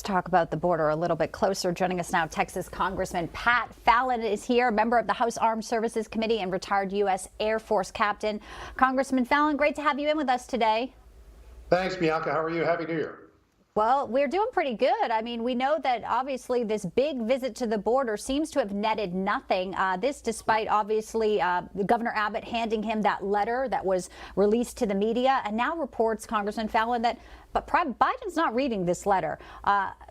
talk about the border a little bit closer. Joining us now, Texas Congressman Pat Fallon is here, member of the House Armed Services Committee and retired U.S. Air Force captain. Congressman Fallon, great to have you in with us today. Thanks, Bianca. How are you? Happy New Year. Well, we're doing pretty good. I mean, we know that obviously this big visit to the border seems to have netted nothing. This despite obviously Governor Abbott handing him that letter that was released to the media, and now reports, Congressman Fallon, that Biden's not reading this letter.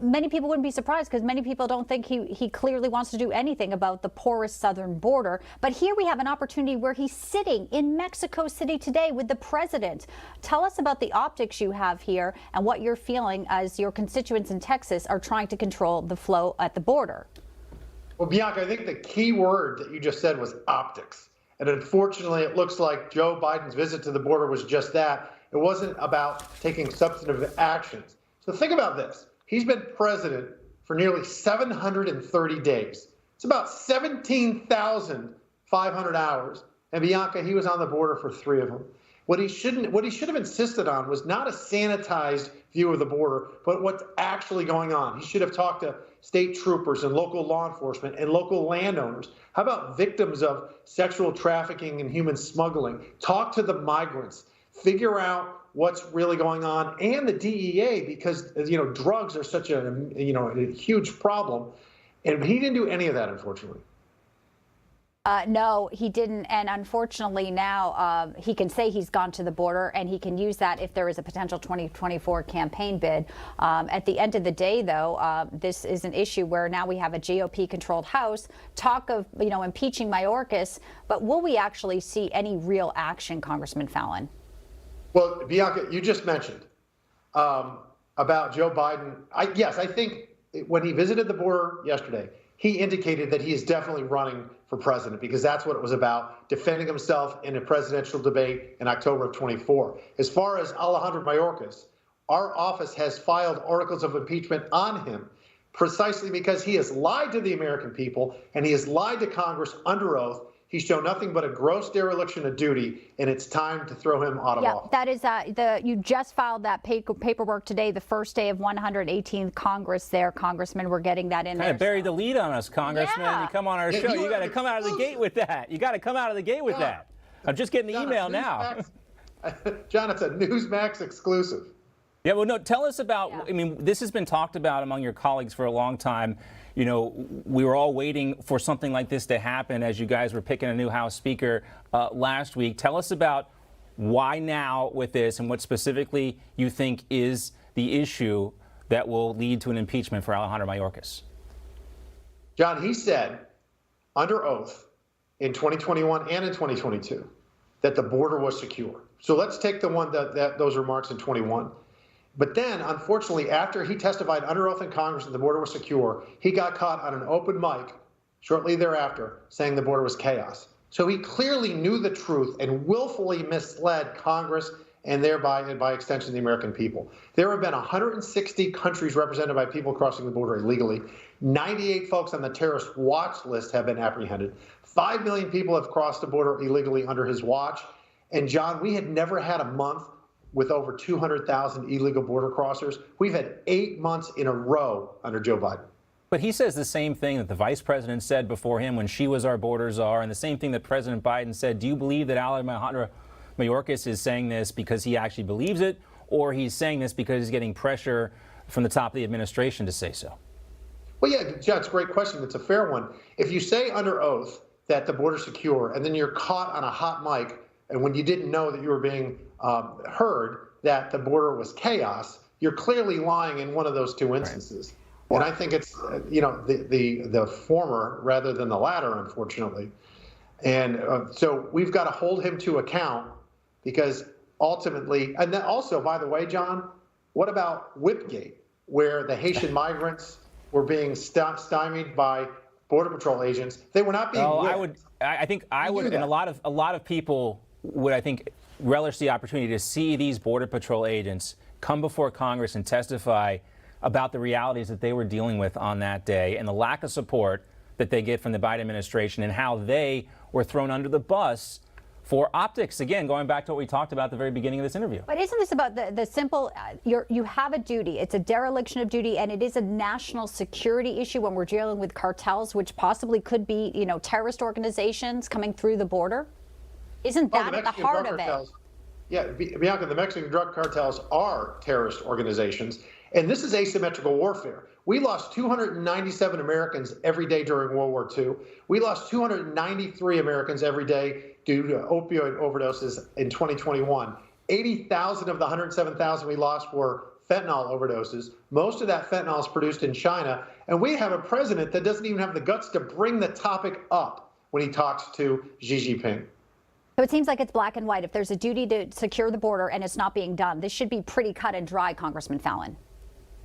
Many people wouldn't be surprised because many people don't think he clearly wants to do anything about the porous southern border. But here we have an opportunity where he's sitting in Mexico City today with the president. Tell us about the optics you have here and what you're feeling as your constituents in Texas are trying to control the flow at the border. Well, Bianca, I think the key word that you just said was optics. And unfortunately, it looks like Joe Biden's visit to the border was just that. It wasn't about taking substantive actions. So think about this. He's been president for nearly 730 days. It's about 17,500 hours. And Bianca, he was on the border for 3 of them. What he should have insisted on was not a sanitized view of the border, but what's actually going on. He should have talked to state troopers and local law enforcement and local landowners. How about victims of sexual trafficking and human smuggling? Talk to the migrants. Figure out what's really going on, and the DEA, because drugs are such a huge problem, and he didn't do any of that, unfortunately. No, he didn't, and unfortunately now he can say he's gone to the border, and he can use that if there is a potential 2024 campaign bid. At the end of the day, though, this is an issue where now we have a GOP-controlled House. Talk of impeaching Mayorkas, but will we actually see any real action, Congressman Fallon? Well, Bianca, you just mentioned about Joe Biden. Yes, I think when he visited the border yesterday, he indicated that he is definitely running for president because that's what it was about, defending himself in a presidential debate in October of 24. As far as Alejandro Mayorkas, our office has filed articles of impeachment on him precisely because he has lied to the American people and he has lied to Congress under oath. He's shown nothing but a gross dereliction of duty, and it's time to throw him out of office. That is you just filed that paperwork today, the first day of 118th Congress there, Congressman. We're getting that in there. Kind of buried the lead on us, Congressman. Yeah. You come on our show, you got to come out of the gate with that. You got to come out of the gate with that. I'm just getting the email now. John, it's a Newsmax exclusive. Yeah, well, no, tell us about, I mean, this has been talked about among your colleagues for a long time. We were all waiting for something like this to happen as you guys were picking a new House Speaker last week. Tell us about why now with this and what specifically you think is the issue that will lead to an impeachment for Alejandro Mayorkas. John, he said under oath in 2021 and in 2022 that the border was secure. So let's take the one those remarks in 21. But then, unfortunately, after he testified under oath in Congress that the border was secure, he got caught on an open mic shortly thereafter saying the border was chaos. So he clearly knew the truth and willfully misled Congress and thereby, and by extension, the American people. There have been 160 countries represented by people crossing the border illegally. 98 folks on the terrorist watch list have been apprehended. 5 million people have crossed the border illegally under his watch. And John, we had never had a month with over 200,000 illegal border crossers. We've had 8 months in a row under Joe Biden. But he says the same thing that the vice president said before him when she was our border czar, and the same thing that President Biden said. Do you believe that Alejandro Mayorkas is saying this because he actually believes it, or he's saying this because he's getting pressure from the top of the administration to say so? Well, yeah, John, it's a great question. It's a fair one. If you say under oath that the border's secure, and then you're caught on a hot mic, and when you didn't know that you were being heard that the border was chaos, you're clearly lying in one of those two instances. Right. And I think it's the former rather than the latter, unfortunately. And so we've got to hold him to account because ultimately, and then also, by the way, John, what about Whipgate, where the Haitian migrants were being stymied by Border Patrol agents? They were not being whipped. I think I would, and a lot of people would, I think, relish the opportunity to see these Border Patrol agents come before Congress and testify about the realities that they were dealing with on that day and the lack of support that they get from the Biden administration and how they were thrown under the bus for optics. Again, going back to what we talked about at the very beginning of this interview. But isn't this about the simple, you have a duty, it's a dereliction of duty, and it is a national security issue when we're dealing with cartels, which possibly could be, terrorist organizations coming through the border? Isn't that at the heart of it? Yeah, Bianca, the Mexican drug cartels are terrorist organizations, and this is asymmetrical warfare. We lost 297 Americans every day during World War II. We lost 293 Americans every day due to opioid overdoses in 2021. 80,000 of the 107,000 we lost were fentanyl overdoses. Most of that fentanyl is produced in China, and we have a president that doesn't even have the guts to bring the topic up when he talks to Xi Jinping. So it seems like it's black and white. If there's a duty to secure the border and it's not being done, this should be pretty cut and dry, Congressman Fallon.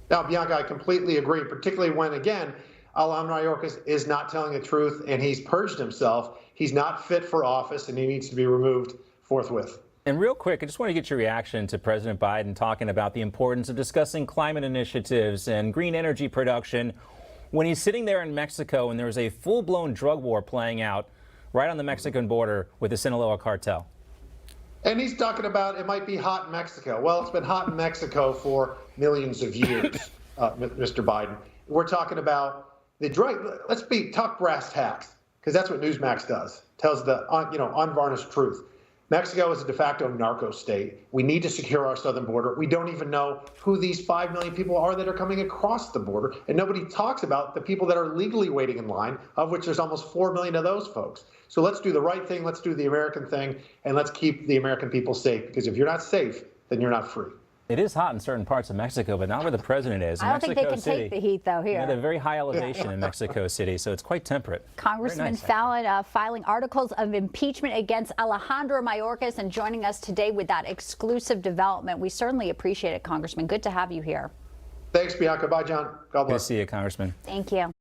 Now, Bianca, I completely agree, particularly when, again, Alejandro Mayorkas is not telling the truth and he's purged himself. He's not fit for office and he needs to be removed forthwith. And real quick, I just want to get your reaction to President Biden talking about the importance of discussing climate initiatives and green energy production when he's sitting there in Mexico and there's a full-blown drug war playing out right on the Mexican border with the Sinaloa cartel. And he's talking about it might be hot in Mexico. Well, it's been hot in Mexico for millions of years, Mr. Biden. We're talking about the drug. Let's talk brass tacks, because that's what Newsmax does. Tells the unvarnished truth. Mexico is a de facto narco state. We need to secure our southern border. We don't even know who these 5 million people are that are coming across the border. And nobody talks about the people that are legally waiting in line, of which there's almost 4 million of those folks. So let's do the right thing. Let's do the American thing. And let's keep the American people safe. Because if you're not safe, then you're not free. It is hot in certain parts of Mexico, but not where the president is. I don't think they can take the heat, though, here. They're very high elevation in Mexico City, so it's quite temperate. Congressman Fallon filing articles of impeachment against Alejandro Mayorkas and joining us today with that exclusive development. We certainly appreciate it, Congressman. Good to have you here. Thanks, Bianca. Bye, John. God bless. Good to see you, Congressman. Thank you.